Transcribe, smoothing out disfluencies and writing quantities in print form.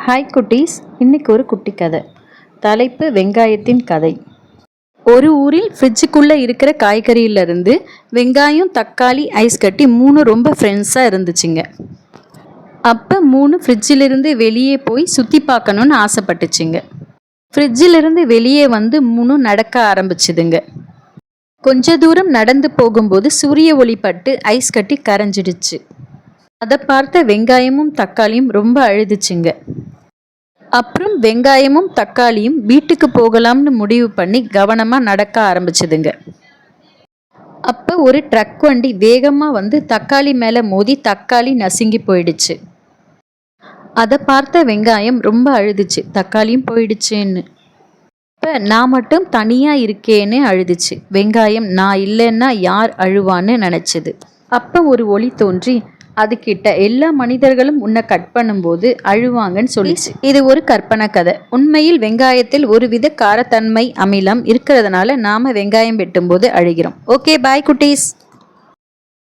Hi குட்டீஸ், இன்னைக்கு ஒரு குட்டி கதை. தலைப்பு வெங்காயத்தின் கதை. ஒரு ஊரில் ஃப்ரிட்ஜுக்குள்ளே இருக்கிற காய்கறியிலிருந்து வெங்காயம், தக்காளி, ஐஸ் கட்டி 3 ரொம்ப ஃப்ரெண்ட்ஸாக இருந்துச்சுங்க. அப்போ 3 ஃப்ரிட்ஜிலிருந்து வெளியே போய் சுற்றி பார்க்கணுன்னு ஆசைப்பட்டுச்சுங்க. ஃப்ரிட்ஜிலிருந்து வெளியே வந்து 3 நடக்க ஆரம்பிச்சுதுங்க. கொஞ்ச தூரம் நடந்து போகும்போது சூரிய ஒளி பட்டு ஐஸ் கட்டி கரைஞ்சிடுச்சு. அதை பார்த்த வெங்காயமும் தக்காளியும் ரொம்ப அழுதுச்சுங்க. அப்புறம் வெங்காயமும் தக்காளியும் வீட்டுக்கு போகலாம்னு முடிவு பண்ணி கவனமாக நடக்க ஆரம்பிச்சுதுங்க. அப்போ ஒரு ட்ரக் வண்டி வேகமாக வந்து தக்காளி மேலே மோதி தக்காளி நசுங்கி போயிடுச்சு. அதை பார்த்த வெங்காயம் ரொம்ப அழுதுச்சு, தக்காளியும் போயிடுச்சுன்னு. இப்போ நான் மட்டும் தனியாக இருக்கேன்னு அழுதுச்சு. வெங்காயம் நான் இல்லைன்னா யார் அழுவான்னு நினச்சிது. அப்போ ஒரு ஒளி தோன்றி அதுக்கிட்ட எல்லா மனிதர்களும் உன்னை கட் பண்ணும்போது அழுவாங்கன்னு சொல்லிச்சு. இது ஒரு கற்பனை கதை. உண்மையில் வெங்காயத்தில் ஒருவித காரத்தன்மை அமிலம் இருக்கிறதுனால நாம வெங்காயம் வெட்டும்போது அழுகிறோம். ஓகே, பாய் குட்டீஸ்.